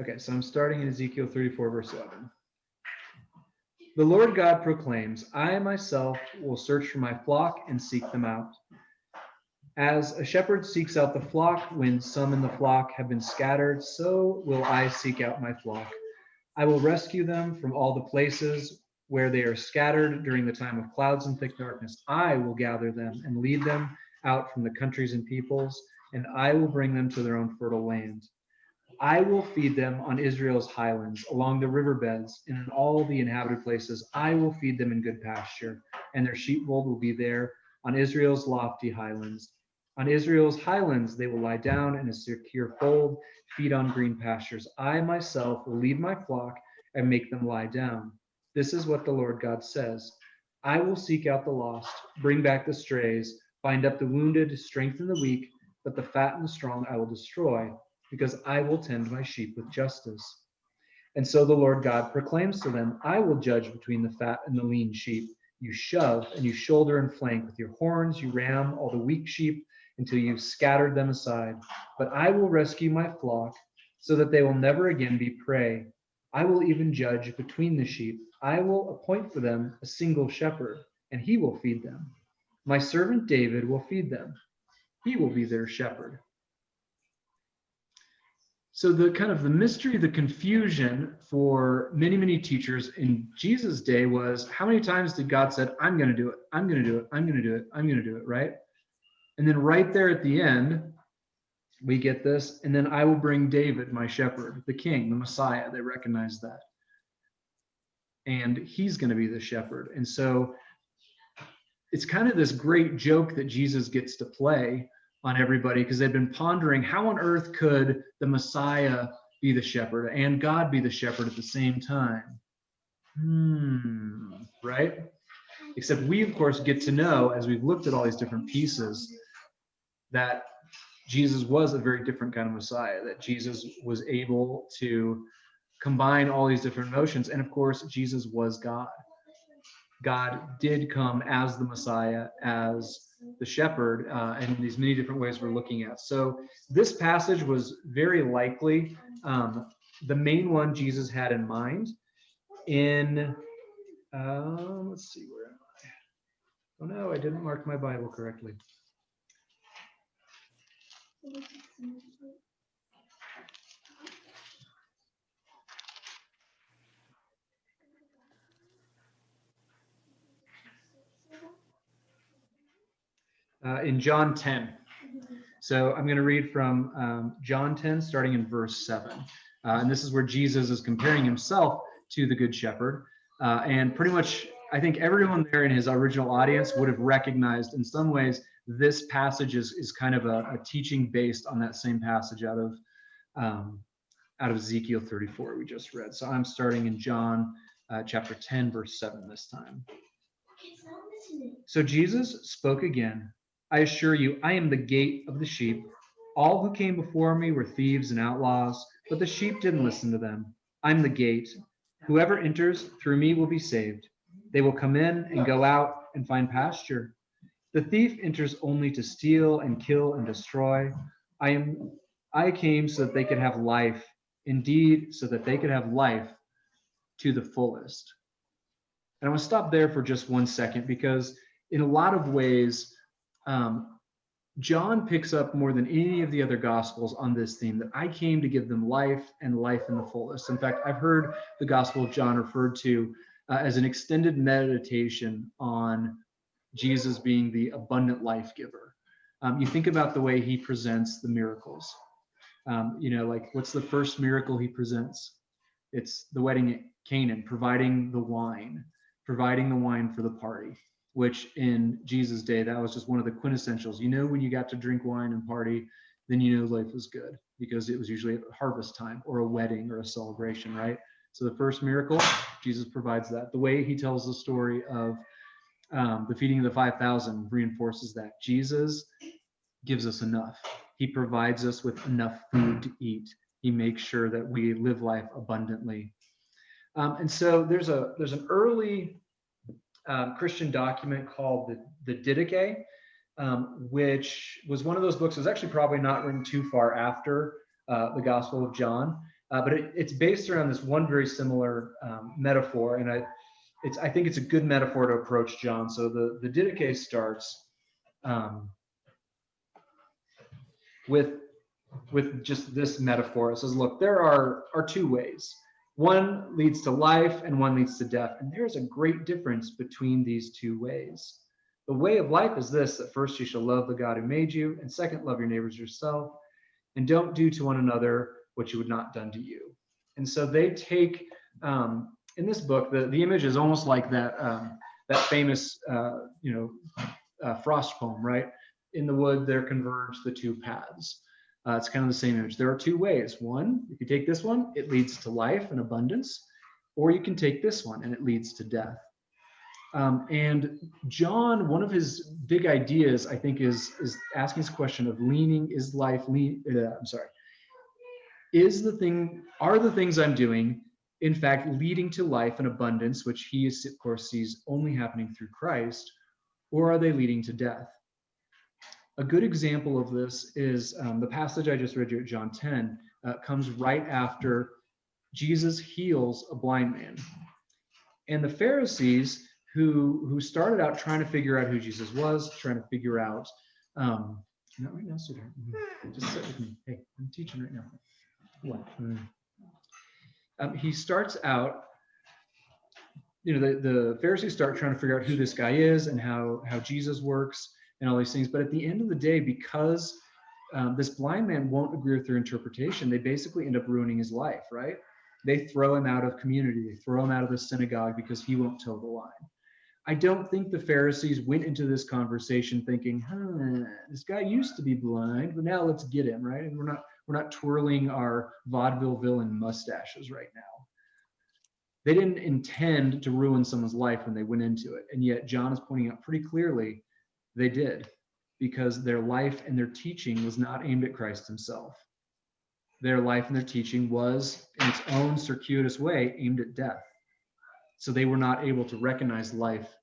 Okay, so I'm starting in Ezekiel 34, verse 11. The Lord God proclaims, I myself will search for my flock and seek them out. As a shepherd seeks out the flock when some in the flock have been scattered, so will I seek out my flock. I will rescue them from all the places where they are scattered during the time of clouds and thick darkness. I will gather them and lead them out from the countries and peoples, and I will bring them to their own fertile land. I will feed them on Israel's highlands, along the riverbeds, and in all the inhabited places. I will feed them in good pasture, and their sheepfold will be there on Israel's lofty highlands. On Israel's highlands they will lie down in a secure fold, feed on green pastures. I myself will lead my flock and make them lie down. This is what the Lord God says. I will seek out the lost, bring back the strays, bind up the wounded, strengthen the weak, but the fat and the strong I will destroy, because I will tend my sheep with justice. And so the Lord God proclaims to them, I will judge between the fat and the lean sheep. You shove and you shoulder and flank with your horns, you ram all the weak sheep until you've scattered them aside. But I will rescue my flock so that they will never again be prey. I will even judge between the sheep. I will appoint for them a single shepherd, and he will feed them. My servant David will feed them. He will be their shepherd. So the kind of the mystery, the confusion for many, many teachers in Jesus' day was, how many times did God said, I'm going to do it, I'm going to do it, I'm going to do it, I'm going to do it, right? And then right there at the end, we get this, and then I will bring David, my shepherd, the king, the Messiah. They recognize that. And he's going to be the shepherd. And so it's kind of this great joke that Jesus gets to play on everybody, because they've been pondering, how on earth could the Messiah be the shepherd and God be the shepherd at the same time? Right? Except we, of course, get to know, as we've looked at all these different pieces, that Jesus was a very different kind of Messiah, that Jesus was able to combine all these different emotions. And of course, Jesus was God. God did come as the Messiah, as the shepherd, and these many different ways we're looking at. So this passage was very likely the main one Jesus had in mind in, let's see, where am I? Oh no, I didn't mark my Bible correctly. In John 10. So I'm going to read from John 10, starting in verse 7. And this is where Jesus is comparing himself to the Good Shepherd. And pretty much, I think everyone there in his original audience would have recognized in some ways this passage is kind of a teaching based on that same passage out of Ezekiel 34 we just read. So I'm starting in John chapter 10, verse 7 this time. So Jesus spoke again. I assure you, I am the gate of the sheep. All who came before me were thieves and outlaws, but the sheep didn't listen to them. I'm the gate. Whoever enters through me will be saved. They will come in and go out and find pasture. The thief enters only to steal and kill and destroy. I came so that they could have life, indeed, so that they could have life to the fullest. And I want to stop there for just 1 second, because in a lot of ways, John picks up more than any of the other gospels on this theme, that I came to give them life and life in the fullest. In fact, I've heard the Gospel of John referred to as an extended meditation on Jesus being the abundant life giver. You think about the way he presents the miracles. Like, what's the first miracle he presents? It's the wedding at Canaan, providing the wine for the party, which in Jesus' day, that was just one of the quintessentials. When you got to drink wine and party, then life was good, because it was usually at harvest time or a wedding or a celebration, right? So the first miracle, Jesus provides that. The way he tells the story of the feeding of the 5,000 reinforces that. Jesus gives us enough. He provides us with enough food to eat. He makes sure that we live life abundantly. And so there's an early Christian document called the Didache, which was one of those books. It was actually probably not written too far after the Gospel of John, but it's based around this one very similar metaphor, and I think it's a good metaphor to approach John. So the Didache starts with just this metaphor. It says, look, there are two ways. One leads to life and one leads to death. And there's a great difference between these two ways. The way of life is this, that first you shall love the God who made you, and second, love your neighbors yourself, and don't do to one another what you would not done to you. And so they take, in this book, the image is almost like that famous, Frost poem, right? In the wood there converge the two paths. It's kind of the same image. There are two ways. One, if you take this one, it leads to life and abundance, or you can take this one and it leads to death. And John, one of his big ideas, I think, is asking this question of leaning, is life, are the things I'm doing, in fact, leading to life and abundance, which he, of course, sees only happening through Christ, or are they leading to death? A good example of this is the passage I just read you at John 10 comes right after Jesus heals a blind man. And the Pharisees, who started out trying to figure out who Jesus was, trying to figure out, not right now, sweetheart. Just sit with me. Hey, I'm teaching right now. What? He starts out, the Pharisees start trying to figure out who this guy is and how Jesus works and all these things. But at the end of the day, because this blind man won't agree with their interpretation, they basically end up ruining his life, right? They throw him out of community. They throw him out of the synagogue because he won't toe the line. I don't think the Pharisees went into this conversation thinking, this guy used to be blind, but now let's get him, right? And we're not twirling our vaudeville villain mustaches right now. They didn't intend to ruin someone's life when they went into it. And yet John is pointing out pretty clearly they did, because their life and their teaching was not aimed at Christ himself. Their life and their teaching was, in its own circuitous way, aimed at death. So they were not able to recognize life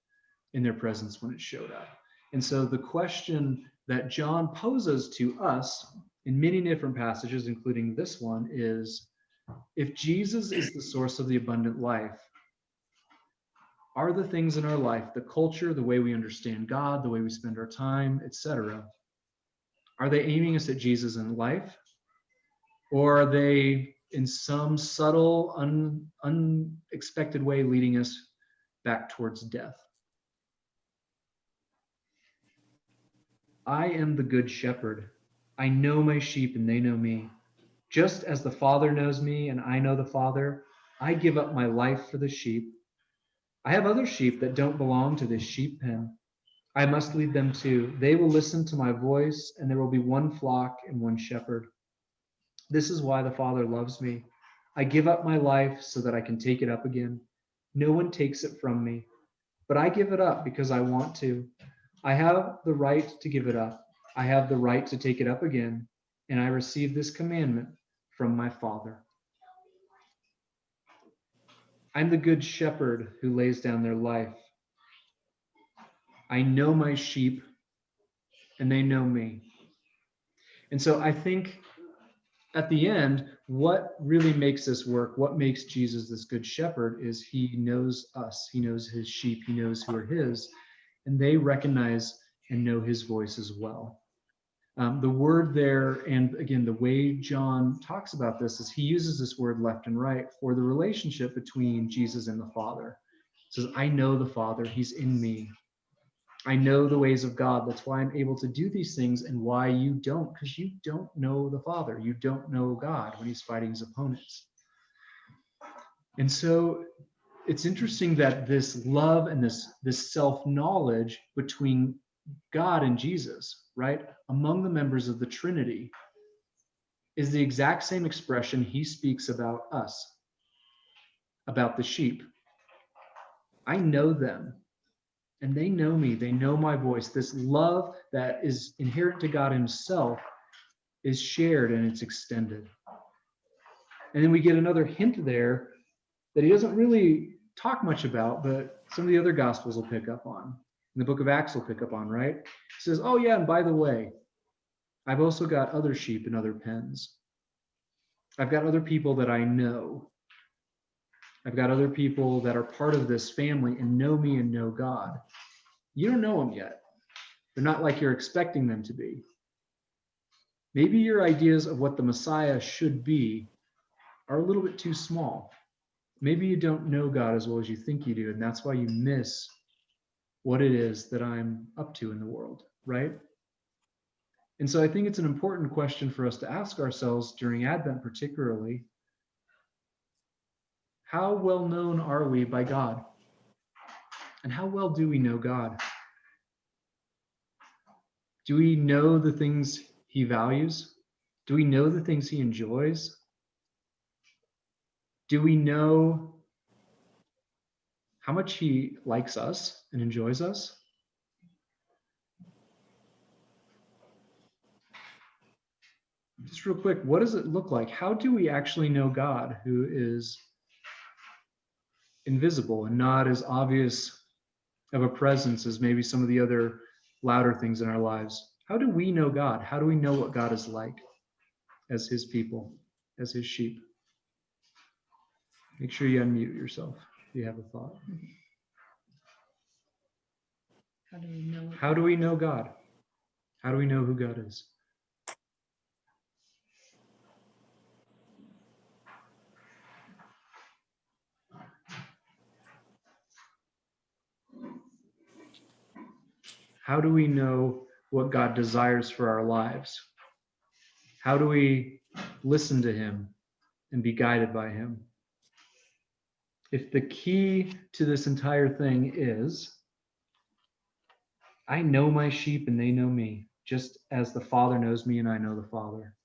in their presence when it showed up. And so the question that John poses to us in many different passages, including this one, is, if Jesus is the source of the abundant life, are the things in our life, the culture, the way we understand God, the way we spend our time, etc., are they aiming us at Jesus in life? Or are they in some subtle, unexpected way leading us back towards death? I am the good shepherd. I know my sheep and they know me. Just as the Father knows me and I know the Father, I give up my life for the sheep. I have other sheep that don't belong to this sheep pen. I must lead them too. They will listen to my voice, and there will be one flock and one shepherd. This is why the Father loves me. I give up my life so that I can take it up again. No one takes it from me, but I give it up because I want to. I have the right to give it up. I have the right to take it up again, and I receive this commandment from my Father. I'm the good shepherd who lays down their life. I know my sheep, and they know me. And so I think at the end, what really makes this work, what makes Jesus this good shepherd, is he knows us. He knows his sheep. He knows who are his, and they recognize and know his voice as well. The word there, and again, the way John talks about this, is he uses this word left and right for the relationship between Jesus and the Father. He says, I know the Father, he's in me. I know the ways of God. That's why I'm able to do these things, and why you don't, because you don't know the Father. You don't know God when he's fighting his opponents. And so it's interesting that this love and this self-knowledge between God and Jesus, right, among the members of the Trinity, is the exact same expression he speaks about us, about the sheep. I know them, and they know me. They know my voice. This love that is inherent to God himself is shared and it's extended. And then we get another hint there that he doesn't really talk much about, but some of the other Gospels will pick up on. In the book of Acts will pick up on, right? He says, oh yeah, and by the way, I've also got other sheep in other pens. I've got other people that I know. I've got other people that are part of this family and know me and know God. You don't know them yet. They're not like you're expecting them to be. Maybe your ideas of what the Messiah should be are a little bit too small. Maybe you don't know God as well as you think you do, and that's why you miss what it is that I'm up to in the world, right? And so I think it's an important question for us to ask ourselves during Advent, particularly. How well known are we by God? And how well do we know God? Do we know the things he values? Do we know the things he enjoys? Do we know how much he likes us and enjoys us? Just real quick, what does it look like? How do we actually know God, who is invisible and not as obvious of a presence as maybe some of the other louder things in our lives? How do we know God? How do we know what God is like as his people, as his sheep? Make sure you unmute yourself if you have a thought. How do we know? How do we know God? How do we know who God is? How do we know what God desires for our lives? How do we listen to him and be guided by him? If the key to this entire thing is, I know my sheep and they know me, just as the Father knows me and I know the Father.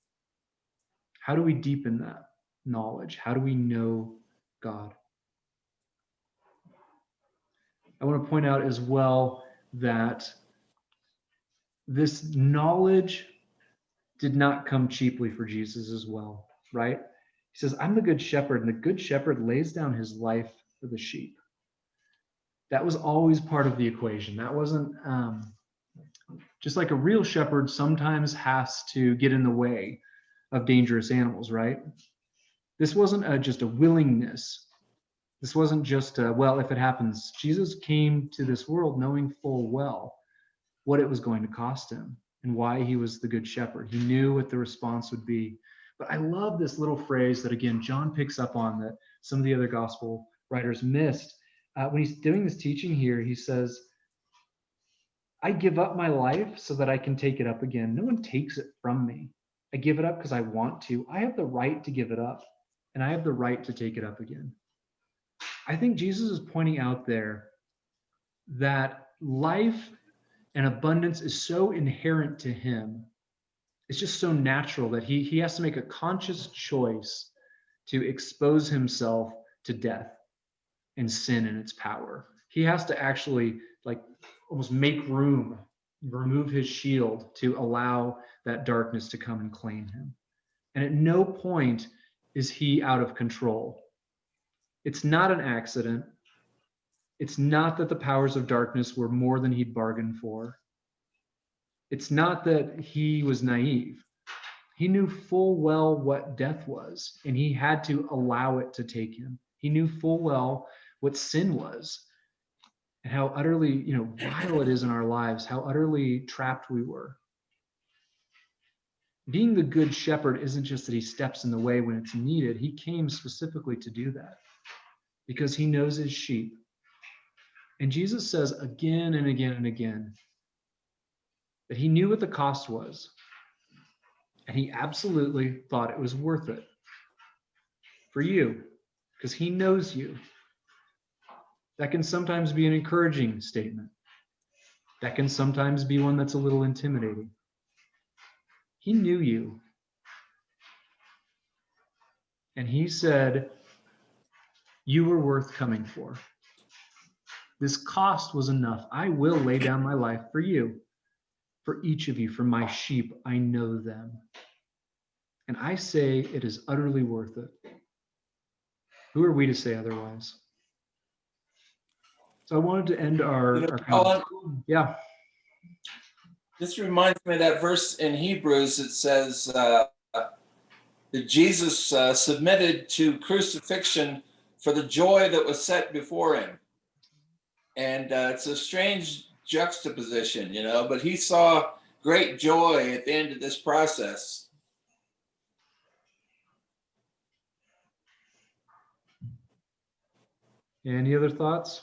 How do we deepen that knowledge? How do we know God? I want to point out as well that this knowledge did not come cheaply for Jesus as well, right? He says, I'm the good shepherd, and the good shepherd lays down his life for the sheep. That was always part of the equation. That wasn't just like a real shepherd sometimes has to get in the way of dangerous animals, right? This wasn't just a willingness. This wasn't just, well, if it happens. Jesus came to this world knowing full well what it was going to cost him and why he was the good shepherd. He knew what the response would be. But I love this little phrase that, again, John picks up on that some of the other gospel writers missed. When he's doing this teaching here, he says, I give up my life so that I can take it up again. No one takes it from me. I give it up because I want to. I have the right to give it up, and I have the right to take it up again. I think Jesus is pointing out there that life and abundance is so inherent to him. It's just so natural that he has to make a conscious choice to expose himself to death and sin and its power. He has to actually like almost make room, remove his shield to allow that darkness to come and claim him. And at no point is he out of control. It's not an accident. It's not that the powers of darkness were more than he'd bargained for. It's not that he was naive. He knew full well what death was, and he had to allow it to take him. He knew full well what sin was and how utterly, vile it is in our lives, how utterly trapped we were. Being the good shepherd isn't just that he steps in the way when it's needed. He came specifically to do that because he knows his sheep. And Jesus says again and again and again that he knew what the cost was. And he absolutely thought it was worth it for you because he knows you. That can sometimes be an encouraging statement. That can sometimes be one that's a little intimidating. He knew you. And he said, you were worth coming for. This cost was enough. I will lay down my life for you, for each of you, for my sheep. I know them. And I say it is utterly worth it. Who are we to say otherwise? So I wanted to end our yeah. This reminds me of that verse in Hebrews. It says, that Jesus submitted to crucifixion for the joy that was set before him. And it's a strange juxtaposition, you know, but he saw great joy at the end of this process. Any other thoughts?